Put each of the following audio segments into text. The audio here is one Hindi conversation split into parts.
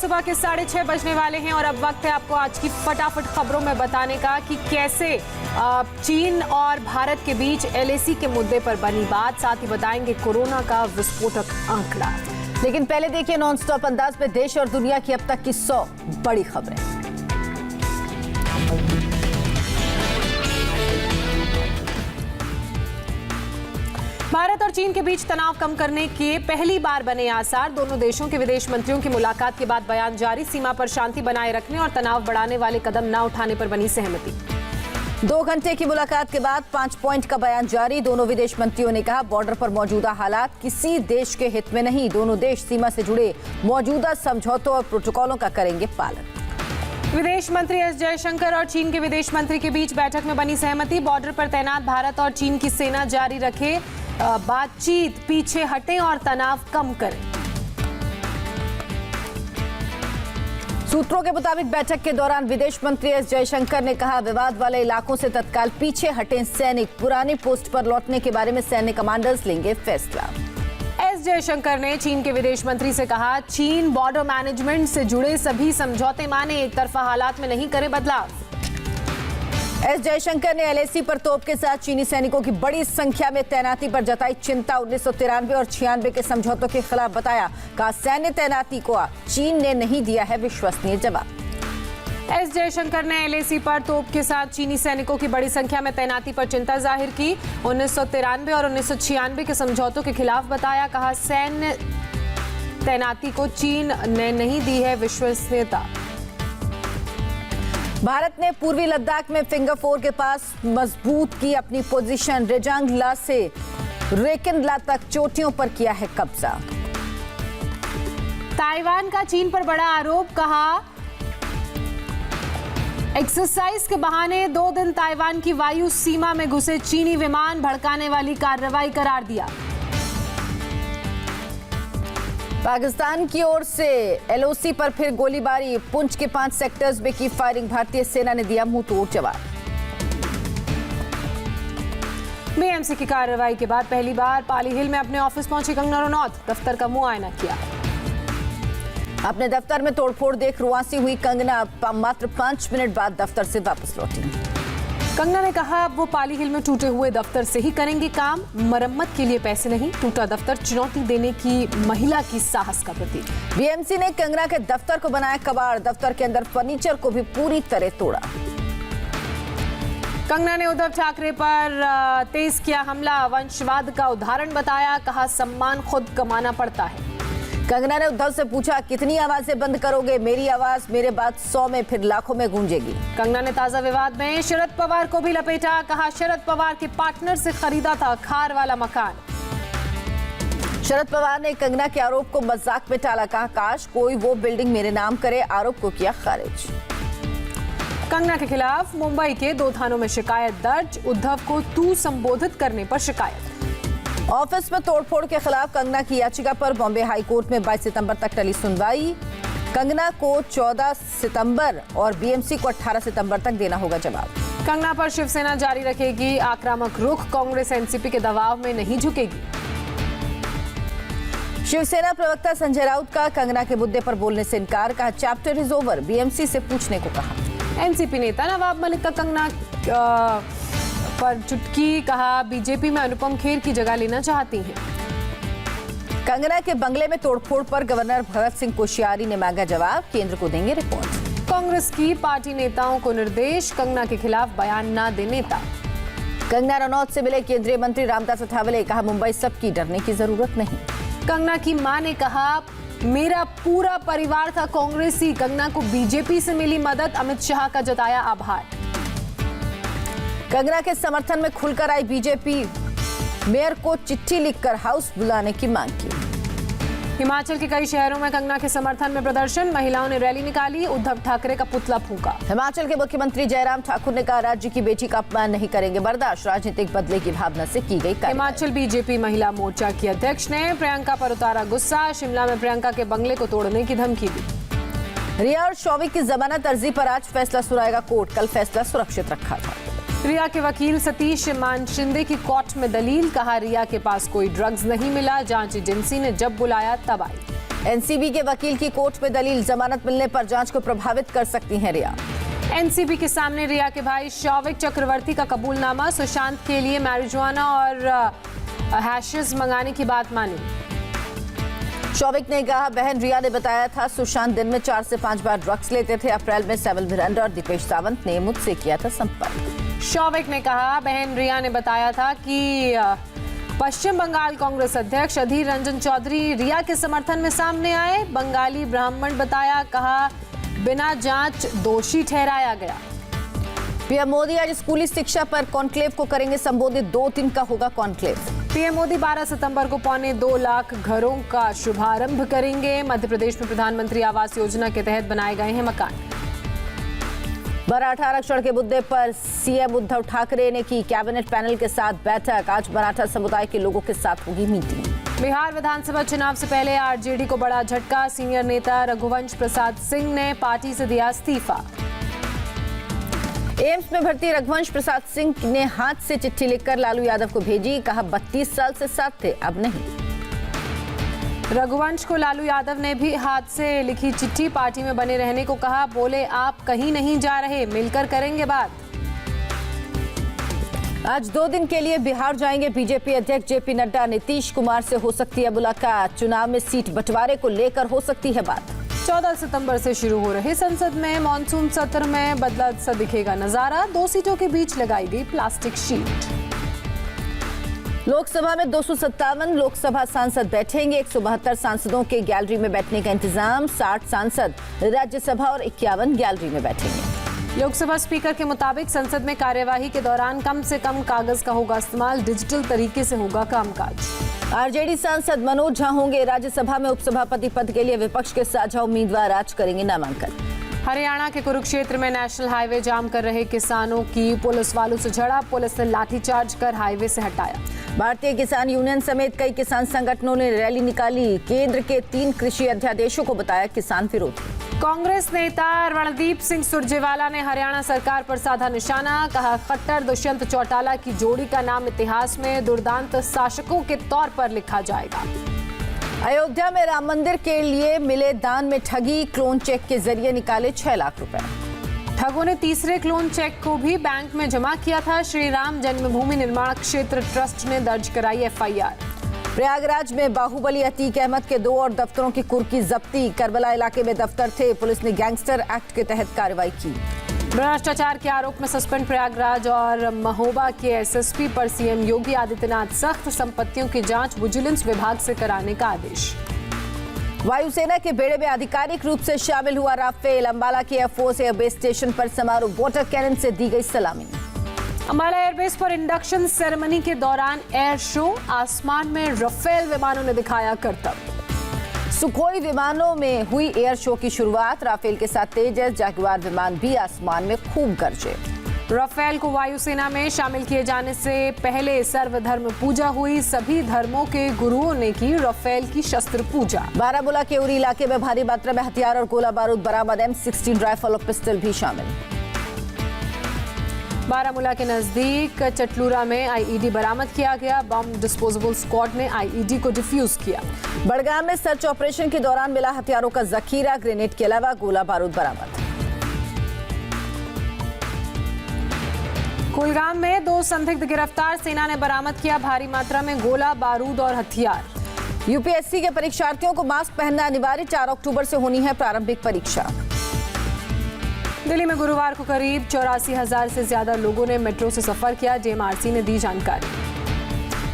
सुबह के 6:30 बजने वाले हैं और अब वक्त है आपको आज की फटाफट खबरों में बताने का कि कैसे चीन और भारत के बीच एलएसी के मुद्दे पर बनी बात। साथ ही बताएंगे कोरोना का विस्फोटक आंकड़ा। लेकिन पहले देखिए नॉन स्टॉप अंदाज में देश और दुनिया की अब तक की 100 बड़ी खबरें। भारत और चीन के बीच तनाव कम करने के पहली बार बने आसार। दोनों देशों के विदेश मंत्रियों की मुलाकात के बाद बयान जारी। सीमा पर शांति बनाए रखने और तनाव बढ़ाने वाले कदम न उठाने पर बनी सहमति। 2 घंटे की मुलाकात के बाद 5 पॉइंट का बयान जारी। दोनों विदेश मंत्रियों ने कहा बॉर्डर पर मौजूदा हालात किसी देश के हित में नहीं। दोनों देश सीमा से जुड़े मौजूदा समझौतों और प्रोटोकॉलों का करेंगे पालन। विदेश मंत्री एस जयशंकर और चीन के विदेश मंत्री के बीच बैठक में बनी सहमति। बॉर्डर पर तैनात भारत और चीन की सेना जारी रखे, बातचीत पीछे हटें और तनाव कम करें। सूत्रों के मुताबिक बैठक के दौरान विदेश मंत्री एस जयशंकर ने कहा विवाद वाले इलाकों से तत्काल पीछे हटें सैनिक। पुरानी पोस्ट पर लौटने के बारे में सैन्य कमांडर्स लेंगे फैसला। एस जयशंकर ने चीन के विदेश मंत्री से कहा चीन बॉर्डर मैनेजमेंट से जुड़े सभी समझौते माने, एक तरफा हालात में नहीं करे बदलाव। एस जयशंकर ने एलएसी पर तोप के साथ चीनी सैनिकों की बड़ी संख्या में तैनाती पर जताई चिंता। 1993 और 96 के समझौतों के खिलाफ बताया, कहा सैन्य तैनाती को चीन ने नहीं दिया है विश्वसनीय जवाब। एस जयशंकर ने एलएसी पर तोप के साथ चीनी सैनिकों की बड़ी संख्या में तैनाती पर चिंता जाहिर की। 1993 और 1996 के समझौतों के खिलाफ बताया, कहा सैन्य तैनाती को चीन ने नहीं दी है विश्वसनीयता। भारत ने पूर्वी लद्दाख में फिंगर 4 के पास मजबूत की अपनी पोजीशन। रेजांगला से रेकिनला तक चोटियों पर किया है कब्जा। ताइवान का चीन पर बड़ा आरोप, कहा एक्सरसाइज के बहाने 2 दिन ताइवान की वायु सीमा में घुसे चीनी विमान, भड़काने वाली कार्रवाई करार दिया। पाकिस्तान की ओर से एलओसी पर फिर गोलीबारी। पुंछ के 5 सेक्टर्स में की फायरिंग। भारतीय सेना ने दिया मुंहतोड़ जवाब। बीएमसी की कार्रवाई के बाद पहली बार पाली हिल में अपने ऑफिस पहुंची कंगना रनौत। दफ्तर का मुआयना किया। अपने दफ्तर में तोड़फोड़ देख रुआंसी हुई कंगना। मात्र 5 मिनट बाद दफ्तर से वापस लौटी। कंगना ने कहा अब वो पाली हिल में टूटे हुए दफ्तर से ही करेंगे काम, मरम्मत के लिए पैसे नहीं। टूटा दफ्तर चुनौती देने की महिला की साहस का प्रतीक। बीएमसी ने कंगना के दफ्तर को बनाया कबाड़। दफ्तर के अंदर फर्नीचर को भी पूरी तरह तोड़ा। कंगना ने उद्धव ठाकरे पर तेज किया हमला। वंशवाद का उदाहरण बताया, कहा सम्मान खुद कमाना पड़ता है। कंगना ने उद्धव से पूछा कितनी आवाजें बंद करोगे? मेरी आवाज मेरे बाद 100 में फिर लाखों में गूंजेगी। कंगना ने ताजा विवाद में शरद पवार को भी लपेटा। कहा शरद पवार के पार्टनर से खरीदा था खार वाला मकान। शरद पवार ने कंगना के आरोप को मजाक में टाला। कहा काश कोई वो बिल्डिंग मेरे नाम करे। आरोप को किया खारिज। कंगना के खिलाफ मुंबई के 2 थानों में शिकायत दर्ज। उद्धव को तू संबोधित करने पर शिकायत। ऑफिस में तोड़फोड़ के खिलाफ कंगना की याचिका पर बॉम्बे हाई कोर्ट में 22 सितंबर तक टली सुनवाई। कंगना को 14 सितंबर और बीएमसी को 18 सितंबर तक देना होगा जवाब। कंगना पर शिवसेना जारी रखेगी आक्रामक रुख। कांग्रेस एनसीपी के दबाव में नहीं झुकेगी। शिवसेना प्रवक्ता संजय राउत का कंगना के मुद्दे पर बोलने से इनकार। कहा चैप्टर इज ओवर। बीएमसी से पूछने को कहा। एनसीपी नेता नवाब मलिक का कंगना पर चुटकी। कहा बीजेपी में अनुपम खेर की जगह लेना चाहती हैं। कंगना के बंगले में तोड़फोड़ पर गवर्नर भगत सिंह कोश्यारी ने मांगा जवाब। केंद्र को देंगे रिपोर्ट। कांग्रेस की पार्टी नेताओं को निर्देश, कंगना के खिलाफ बयान न दे नेता। कंगना रनौत से मिले केंद्रीय मंत्री रामदास अठावले। कहा मुंबई सबकी डरने की जरूरत नहीं। कंगना की मां ने कहा मेरा पूरा परिवार था कांग्रेसी। कंगना को बीजेपी से मिली मदद। अमित शाह का जताया आभार। कंगना के समर्थन में खुलकर आई बीजेपी। मेयर को चिट्ठी लिखकर हाउस बुलाने की मांग की। हिमाचल के कई शहरों में कंगना के समर्थन में प्रदर्शन। महिलाओं ने रैली निकाली। उद्धव ठाकरे का पुतला फूंका। हिमाचल के मुख्यमंत्री जयराम ठाकुर ने कहा राज्य की बेटी का अपमान नहीं करेंगे बर्दाश्त। राजनीतिक बदले की भावना से की गई। हिमाचल बीजेपी महिला मोर्चा की अध्यक्ष ने प्रियंका पर उतारा गुस्सा। शिमला में प्रियंका के बंगले को तोड़ने की धमकी दी। रिया और शौविक की जमानत अर्जी पर आज फैसला सुनाएगा कोर्ट। कल फैसला सुरक्षित रखा था। रिया के वकील सतीश मान शिंदे की कोर्ट में दलील। कहा रिया के पास कोई ड्रग्स नहीं मिला। जांच एजेंसी ने जब बुलाया तब आई। एनसीबी के वकील की कोर्ट में दलील, जमानत मिलने पर जांच को प्रभावित कर सकती हैं रिया। एनसीबी के सामने रिया के भाई शौविक चक्रवर्ती का कबूलनामा, सुशांत के लिए मैरिजुआना और हैशेस मंगाने की बात मानी। शौविक ने कहा, बहन रिया ने बताया था सुशांत दिन में 4 से 5 बार ड्रग्स लेते थे। अप्रैल में सेवल भिरंडा और दीपेश सावंत ने मुझसे किया था संपर्क। शौविक ने कहा, बहन रिया ने बताया था कि पश्चिम बंगाल कांग्रेस अध्यक्ष अधीर रंजन चौधरी रिया के समर्थन में सामने आए। बंगाली ब्राह्मण बताया, कहा बिना जांच दोषी ठहराया गया। पीएम मोदी आज स्कूली शिक्षा पर कॉन्क्लेव को करेंगे संबोधित। 2 दिन का होगा कॉन्क्लेव। पीएम मोदी 12 सितंबर को 2.25 लाख घरों का शुभारंभ करेंगे। मध्य प्रदेश में प्रधानमंत्री आवास योजना के तहत बनाए गए हैं मकान। मराठा आरक्षण के मुद्दे पर सीएम उद्धव ठाकरे ने की कैबिनेट पैनल के साथ बैठक। आज मराठा समुदाय के लोगों के साथ होगी मीटिंग। बिहार विधानसभा चुनाव से पहले आरजेडी को बड़ा झटका। सीनियर नेता रघुवंश प्रसाद सिंह ने पार्टी से दिया इस्तीफा। एम्स में भर्ती रघुवंश प्रसाद सिंह ने हाथ से चिट्ठी लिखकर लालू यादव को भेजी। कहा 32 साल से साथ थे, अब नहीं। रघुवंश को लालू यादव ने भी हाथ से लिखी चिट्ठी पार्टी में बने रहने को कहा। बोले आप कहीं नहीं जा रहे, मिलकर करेंगे बात। आज 2 दिन के लिए बिहार जाएंगे बीजेपी अध्यक्ष जेपी नड्डा। नीतीश कुमार से हो सकती है मुलाकात। चुनाव में सीट बंटवारे को लेकर हो सकती है बात। 14 सितंबर से शुरू हो रहे संसद में मॉनसून सत्र में बदला सा दिखेगा नजारा। 2 सीटों के बीच लगाई गई प्लास्टिक शीट। लोकसभा में 257 लोकसभा सांसद बैठेंगे। 172 सांसदों के गैलरी में बैठने का इंतजाम। 60 सांसद राज्यसभा और 51 गैलरी में बैठेंगे। लोकसभा स्पीकर के मुताबिक संसद में कार्यवाही के दौरान कम से कम कागज का होगा इस्तेमाल। डिजिटल तरीके से होगा कामकाज। आरजेडी सांसद मनोज झा होंगे राज्यसभा में उपसभापति पद के लिए। विपक्ष के साझा उम्मीदवार आज करेंगे नामांकन। हरियाणा के कुरुक्षेत्र में नेशनल हाईवे जाम कर रहे किसानों की पुलिस वालों से झड़प। पुलिस ने लाठीचार्ज कर हाईवे से हटाया। भारतीय किसान यूनियन समेत कई किसान संगठनों ने रैली निकाली। केंद्र के 3 कृषि अध्यादेशों को बताया किसान विरोधी। कांग्रेस नेता रणदीप सिंह सुरजेवाला ने हरियाणा सरकार पर साधा निशाना। कहा खट्टर दुष्यंत चौटाला की जोड़ी का नाम इतिहास में दुर्दांत शासकों के तौर पर लिखा जाएगा। अयोध्या में राम मंदिर के लिए मिले दान में ठगी। क्लोन चेक के जरिए निकाले 6 लाख रुपए। ठगों ने तीसरे क्लोन चेक को भी बैंक में जमा किया था। श्री राम जन्मभूमि निर्माण क्षेत्र ट्रस्ट ने दर्ज कराई एफआईआर। प्रयागराज में बाहुबली अतीक अहमद के 2 और दफ्तरों की कुर्की जब्ती। करबला इलाके में दफ्तर थे। पुलिस ने गैंगस्टर एक्ट के तहत कार्रवाई की। भ्रष्टाचार के आरोप में सस्पेंड प्रयागराज और महोबा के एसएसपी पर सीएम योगी आदित्यनाथ। सख्त संपत्तियों की जांच विजिलेंस विभाग से कराने का आदेश। वायुसेना के बेड़े में आधिकारिक रूप से शामिल हुआ राफेल। अंबाला के एयरफोर्स एयरबेस स्टेशन पर समारोह। वाटर कैनन से दी गई सलामी। अंबाला एयरबेस पर इंडक्शन सेरेमनी के दौरान एयर शो। आसमान में राफेल विमानों ने दिखाया करतब। सुखोई विमानों में हुई एयर शो की शुरुआत। राफेल के साथ तेजस जगुआर विमान भी आसमान में खूब गरजे। राफेल को वायुसेना में शामिल किए जाने से पहले सर्वधर्म पूजा हुई। सभी धर्मों के गुरुओं ने की राफेल की शस्त्र पूजा। बारामूला के उरी इलाके में भारी मात्रा में हथियार और गोला बारूद बरामद। M16 राइफल और पिस्टल भी शामिल। बारामूला के नजदीक चटलूरा में आईईडी बरामद किया गया। बम डिस्पोजेबल स्क्वाड ने आईईडी को डिफ्यूज किया। बड़गाम में सर्च ऑपरेशन के दौरान मिला हथियारों का जखीरा। ग्रेनेड के अलावा गोला बारूद बरामद। कुलगाम में 2 संदिग्ध गिरफ्तार। सेना ने बरामद किया भारी मात्रा में गोला बारूद और हथियार। यूपीएससी के परीक्षार्थियों को मास्क पहनना अनिवार्य। 4 अक्टूबर से होनी है प्रारंभिक परीक्षा। दिल्ली में गुरुवार को करीब 84,000 से ज्यादा लोगों ने मेट्रो से सफर किया। डीएमआरसी ने दी जानकारी।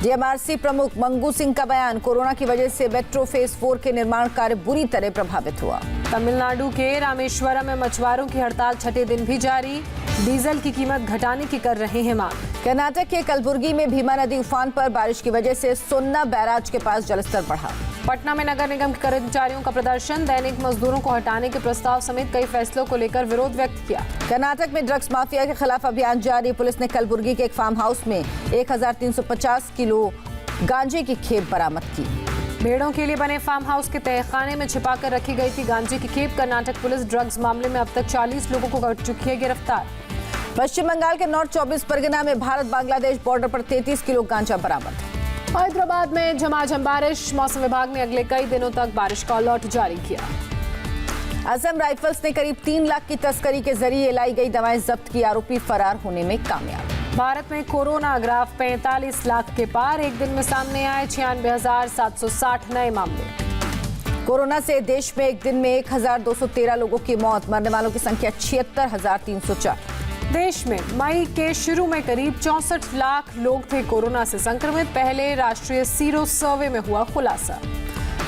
डीएमआरसी प्रमुख मंगू सिंह का बयान। कोरोना की वजह से मेट्रो फेज 4 के निर्माण कार्य बुरी तरह प्रभावित हुआ। तमिलनाडु के रामेश्वरम में मछुआरों की हड़ताल 6ठे दिन भी जारी। डीजल की कीमत घटाने की कर रहे हैं मांग। कर्नाटक के कलबुर्गी में भीमा नदी उफान पर। बारिश की वजह से सोन्ना बैराज के पास जलस्तर बढ़ा। पटना में नगर निगम के कर्मचारियों का प्रदर्शन। दैनिक मजदूरों को हटाने के प्रस्ताव समेत कई फैसलों को लेकर विरोध व्यक्त किया। कर्नाटक में ड्रग्स माफिया के खिलाफ अभियान जारी। पुलिस ने कलबुर्गी के एक फार्म हाउस में 1350 किलो गांजे की खेप बरामद की। भेड़ों के लिए बने फार्म हाउस के तहखाने में छिपाकर रखी गई थी गांजे की खेप। कर्नाटक पुलिस ड्रग्स मामले में अब तक 40 लोगों को कर चुकी है गिरफ्तार। पश्चिम बंगाल के नॉर्थ 24 परगना में भारत बांग्लादेश बॉर्डर पर 33 किलो गांजा बरामद। हैदराबाद में झमाझम बारिश, मौसम विभाग ने अगले कई दिनों तक बारिश का अलर्ट जारी किया। असम राइफल्स ने करीब 3 लाख की तस्करी के जरिए लाई गई दवाएं जब्त की, आरोपी फरार होने में कामयाब। भारत में कोरोना ग्राफ 45 लाख के पार, एक दिन में सामने आए 96,760 नए मामले। कोरोना से देश में एक दिन में 1,213 लोगों की मौत, मरने वालों की संख्या 76,304। देश में मई के शुरू में करीब 64 लाख लोग थे कोरोना से संक्रमित, पहले राष्ट्रीय सीरो सर्वे में हुआ खुलासा।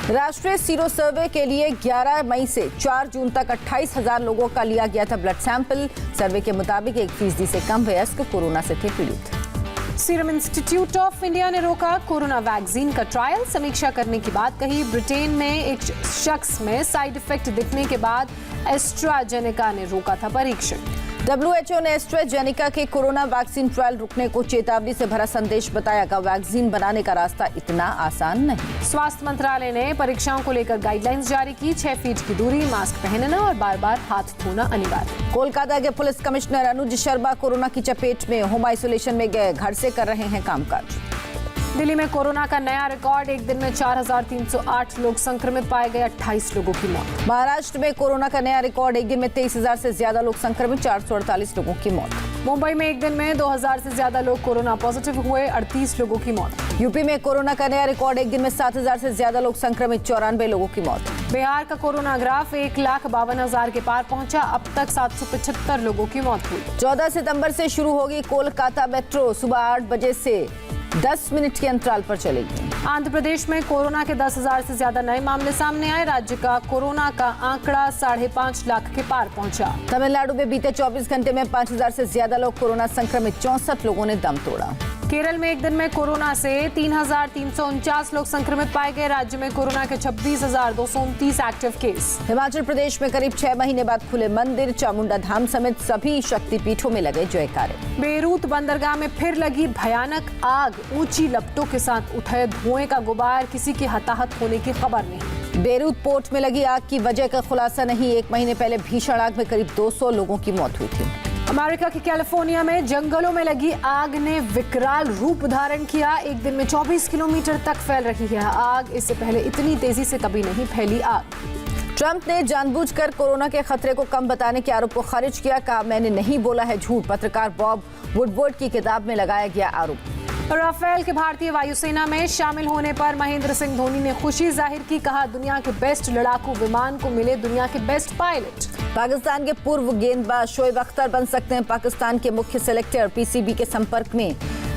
राष्ट्रीय सीरो सर्वे के लिए 11 मई से 4 जून तक 28,000 लोगों का लिया गया था ब्लड सैंपल। सर्वे के मुताबिक 1% से कम वयस्क कोरोना से थे पीड़ित। सीरम इंस्टीट्यूट ऑफ इंडिया ने रोका कोरोना वैक्सीन का ट्रायल, समीक्षा करने की बात कही। ब्रिटेन में एक शख्स में साइड इफेक्ट दिखने के बाद एस्ट्राजेनेका ने रोका था परीक्षण। WHO ने एस्ट्राजेनेका के कोरोना वैक्सीन ट्रायल रुकने को चेतावनी से भरा संदेश बताया कि वैक्सीन बनाने का रास्ता इतना आसान नहीं। स्वास्थ्य मंत्रालय ने परीक्षाओं को लेकर गाइडलाइंस जारी की। 6 फीट की दूरी, मास्क पहनना और बार-बार हाथ धोना अनिवार्य। कोलकाता के police commissioner Anuj Sharma corona की चपेट में, होम आइसोलेशन में गए, घर से कर रहे हैं कामकाज। दिल्ली में कोरोना का नया रिकॉर्ड, एक दिन में 4,308 लोग संक्रमित पाए गए, 28 लोगों की मौत। महाराष्ट्र में कोरोना का नया रिकॉर्ड, एक दिन में 23,000 से ज्यादा लोग संक्रमित, 448 लोगों की मौत। मुंबई में एक दिन में 2,000 से ज्यादा लोग कोरोना पॉजिटिव हुए, 38 लोगों की मौत। यूपी में कोरोना का नया रिकॉर्ड, एक दिन में 7,000 से ज्यादा लोग संक्रमित, 94 लोगों की मौत। बिहार का कोरोना ग्राफ 1,52,000 के पार पहुंचा, अब तक 775 लोगों की मौत हुई। 14 सितंबर से शुरू होगी कोलकाता मेट्रो, सुबह 8 बजे से 10 मिनट के अंतराल पर चलेगी। आंध्र प्रदेश में कोरोना के 10,000 से ज्यादा नए मामले सामने आए, राज्य का कोरोना का आंकड़ा 5.5 लाख के पार पहुंचा। तमिलनाडु में बीते 24 घंटे में 5,000 से ज्यादा लोग कोरोना संक्रमित, 64 लोगों ने दम तोड़ा। केरल में एक दिन में कोरोना से 3,349 लोग संक्रमित पाए गए, राज्य में कोरोना के 26,229 एक्टिव केस। हिमाचल प्रदेश में करीब 6 महीने बाद खुले मंदिर, चामुंडा धाम समेत सभी शक्तिपीठों में लगे जयकारे। बेरूत बंदरगाह में फिर लगी भयानक आग, ऊंची लपटों के साथ उठे धुएं का गुबार, किसी की हताहत होने की खबर नहीं। बेरूत पोर्ट में लगी आग की वजह का खुलासा नहीं, 1 महीने पहले भीषण आग में करीब 200 लोगों की मौत हुई थी। अमेरिका के कैलिफोर्निया में जंगलों में लगी आग ने विकराल रूप धारण किया, एक दिन में 24 किलोमीटर तक फैल रही है आग, इससे पहले इतनी तेजी से कभी नहीं फैली आग। ट्रंप ने जानबूझकर कोरोना के खतरे को कम बताने के आरोप को खारिज किया, कहा मैंने नहीं बोला है झूठ। पत्रकार बॉब वुडवर्ड की किताब में लगाया गया आरोप। राफेल के भारतीय वायुसेना में शामिल होने पर महेंद्र सिंह धोनी ने खुशी जाहिर की, कहा दुनिया के बेस्ट लड़ाकू विमान को मिले दुनिया के बेस्ट पायलट। पाकिस्तान के पूर्व गेंदबाज शोएब अख्तर बन सकते हैं पाकिस्तान के मुख्य सेलेक्टर, पीसीबी के संपर्क में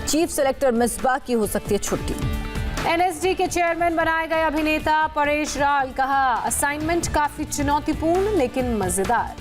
चीफ सेलेक्टर मिसबाह की हो सकती है छुट्टी। एनएसडी के चेयरमैन बनाए गए अभिनेता परेश रावल, कहा असाइनमेंट काफी चुनौतीपूर्ण लेकिन मजेदार।